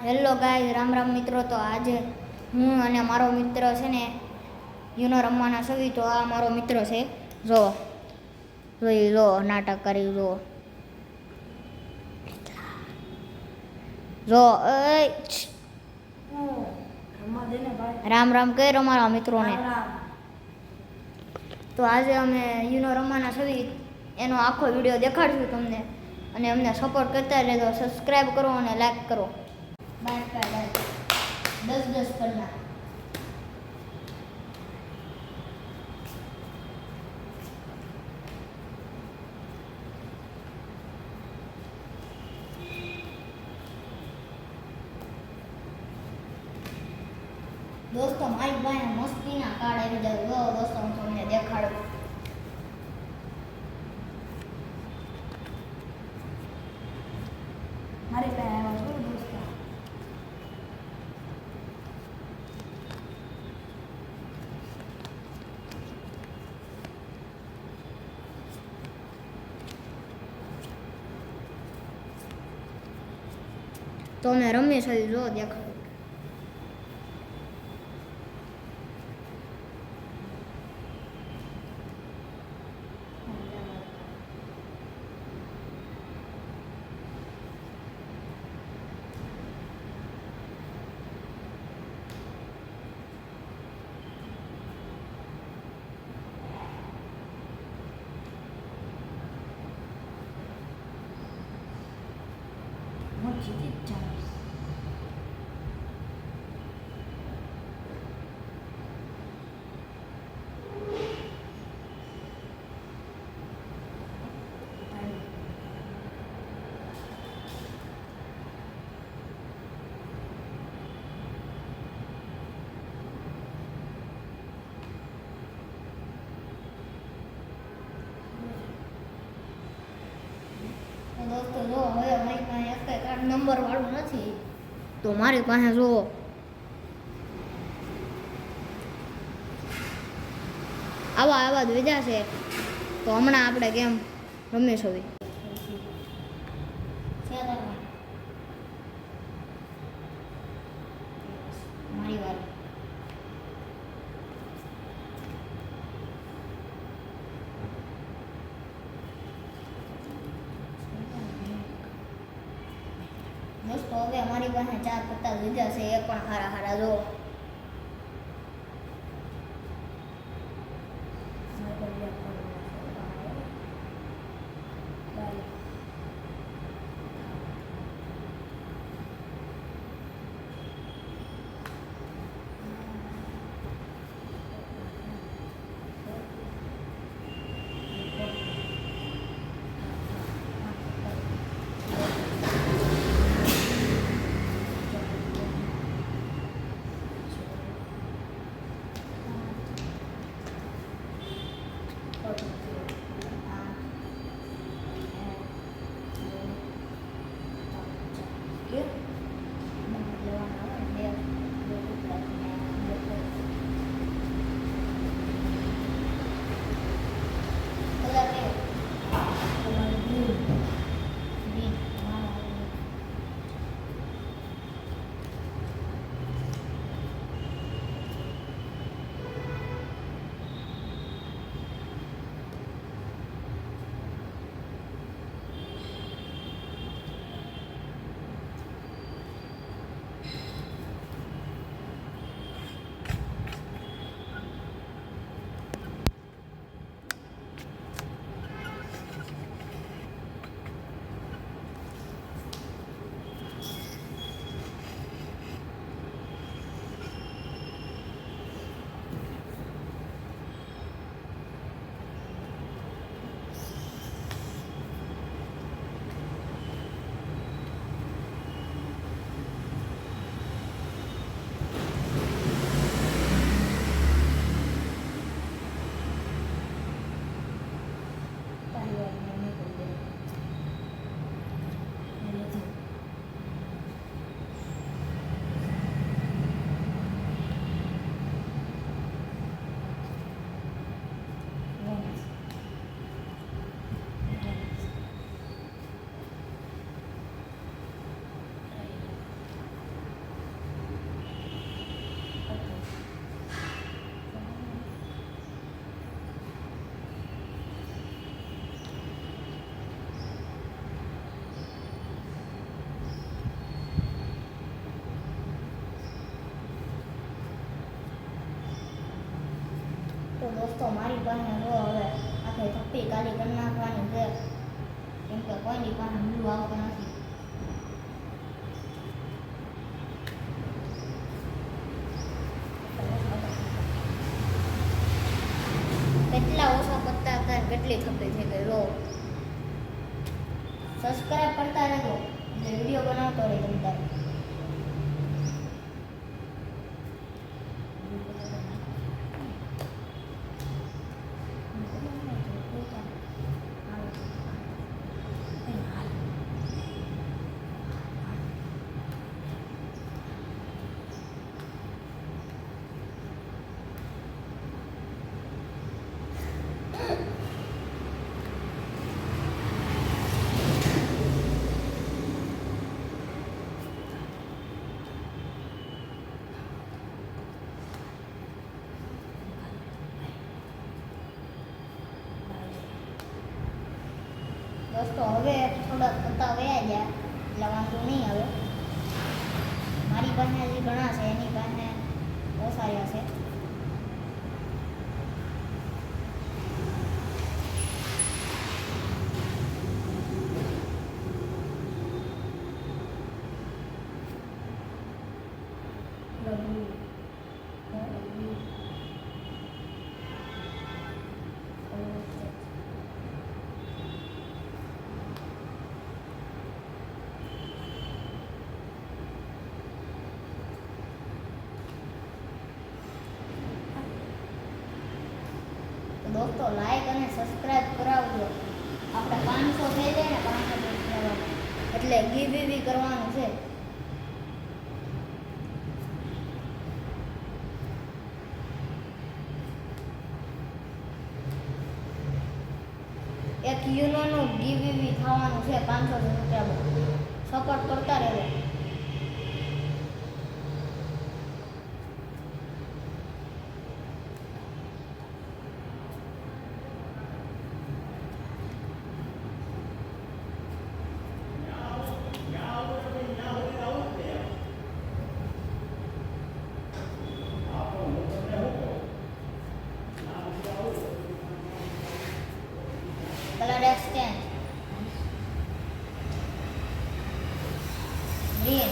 Hello guys, Ram Ram મિત્રો. તો આજે હું અને મારો મિત્ર છે ને યુનો રમવાના છવી. તો આ મારો મિત્ર છે, જો જોઈ લો, નાટક કરી જો રામ રામ કહે અમારા મિત્રોને. તો આજે અમે યુનો રમવાના છવી એનો આખો વિડીયો દેખાડશું તમને, અને અમને સપોર્ટ કરતા રહેજો. સબસ્ક્રાઈબ કરો અને લાઈક કરો. 10 કલાક દોસ્તો, મારી પાસે મસ્તીના કાર્ડ આવી જાય. જો દોસ્તો, હું તમને દેખાડું. મારી પાસે આવ્યા છો દોસ્તો. તો અમે રમીએ છીએ, જો દેખાડું. જીતી જ જાય. દોસ્તો જો, હવે મારી પાસે એક કાર્ડ નંબર વાળું નથી, તો મારી પાસે જો આવા જ વેજા છે. તો હમણાં આપણે કેમ રમીશું. મારી વાત દોસ્તો, હવે અમારી પાસે 4 પત્તા લીધા છે, એ પણ હારા જો. મારી પાસે જો હવે આખે થપ્પી કાલી કરી નાખવાની છે, કેમ કે કોઈની પાસે બ્લુ આવતો નથી. કેટલા ઓછા પત્તા હતા, કેટલી થપ્પી થઈ ગઈ. રો સબસ્ક્રાઇબ કરતા રહેજો એટલે વિડીયો બનાવતો રહે તમતાર. દોસ્તો હવે થોડાક પત્તા વયા ગયા એટલે વાંધો નહીં. હવે મારી પાસે હજી ઘણા છે, એની પાસે ઓછા છે. દોસ્તો લાઈક અને સબસ્ક્રાઇબ કરાવજો. આપણે 500 થઈ જાય ને, 500 સબસ્ક્રાઇબર એટલે ગીવ કરવાનું છે. એક યુનોનું ગીવ થવાનું છે. 500 સબસ્ક્રાઇબર સપોર્ટ કરતા રહેજો. Color exchange. Green.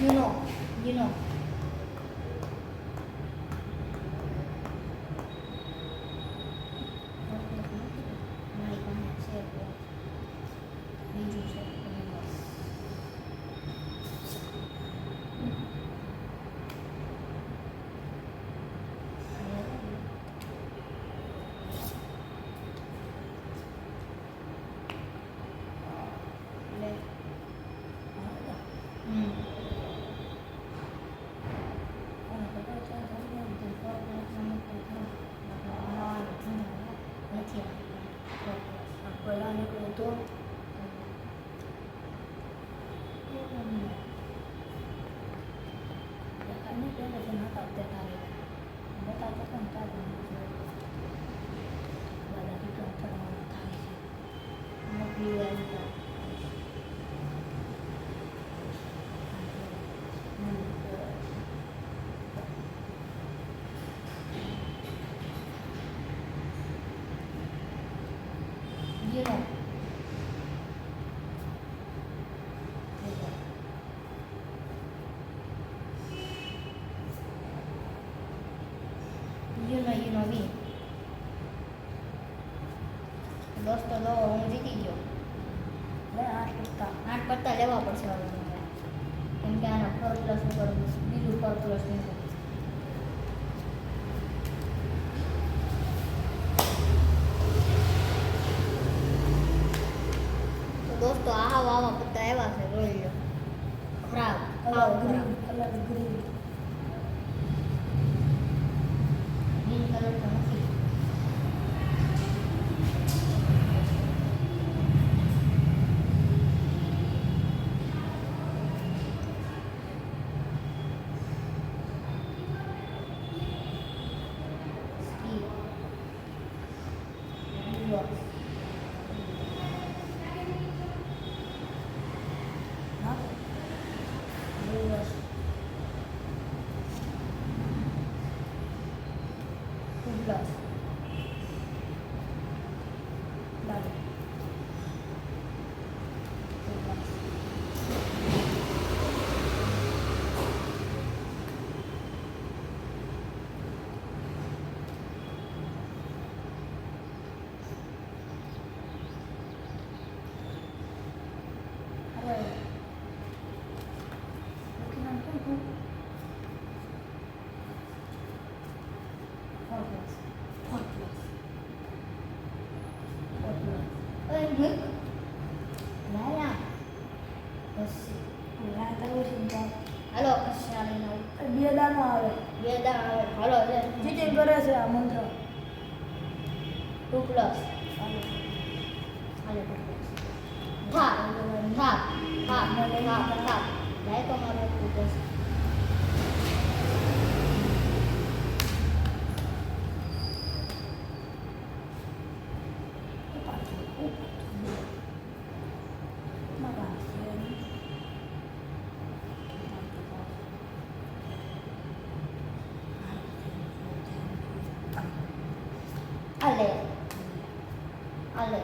You know. You know me. દોસ્તો હું જીતી ગયો. લે 8 પત્તા 8 પત્તા લેવા પડશે હવે મારે. કેમ કે આના ફોર પ્લસ ઉપર બીજું ફોર પ્લસ નીકળે. તો દોસ્તો આવા પત્તા આવ્યા છે, જોઈ લો. ખરાબ કલર ગ્રીન ગ્રીન કલર તો નથી. પ્લસ હાલો બે દાનો આવે બે દાણા આવે. હાલો ચીટિંગ કરે છે આ મંત્ર 2 પ્લસ થાપ થાપ થાપ થાપ થાપ જાય તો મારે 2 plus. Ale. Ale.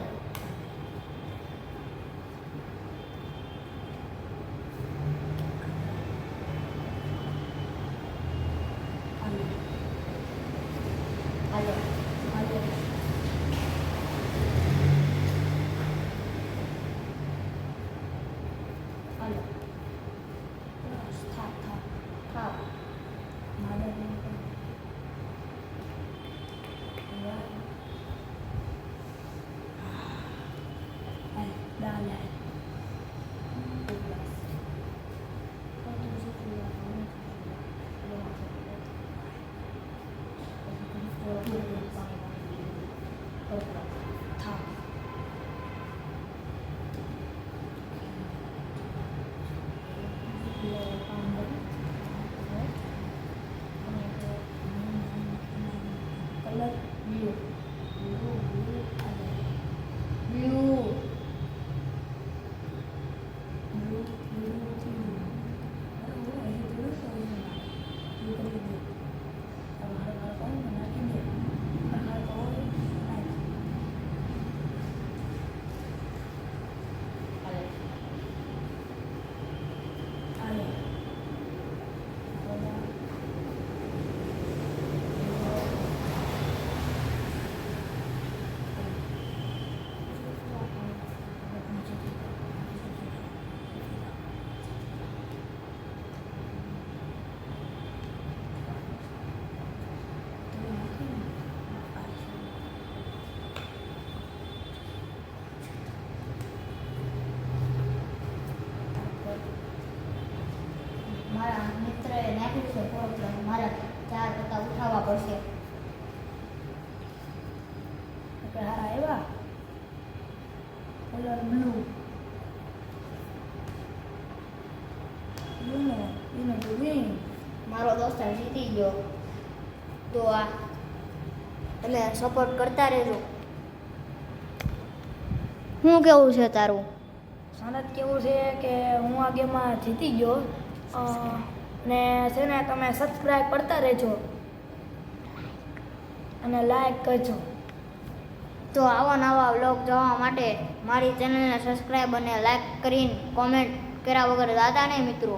Ale. Ale. Ale. થાપ થાપ થાપ મારે ડાલે 2 પ્લસ. થાપ કલર બ્લુ બ્લુ મારા મિત્રએ નાખ્યું છે પ્રોબ્લેમ. મારા 4 પત્તા ઉઠાવવા પડશે. હારા આવ્યા કલર બ્લુ ગ્રીન મારો દોસ્તાર જીતી ગયો. તો આ તમે સપોર્ટ કરતા રહેજો. શું કેવું છે તારું? સનત કેવું છે કે હું આ ગેમમાં જીતી ગયો ને છે ને તમે સબસ્ક્રાઈબ કરતા રહેજો અને લાઈક કરજો. તો આવા નવા વ્લોગ જોવા માટે મારી ચેનલને સબસ્ક્રાઈબ અને લાઈક કરીને કોમેન્ટ કર્યા વગર દાદા નહીં મિત્રો.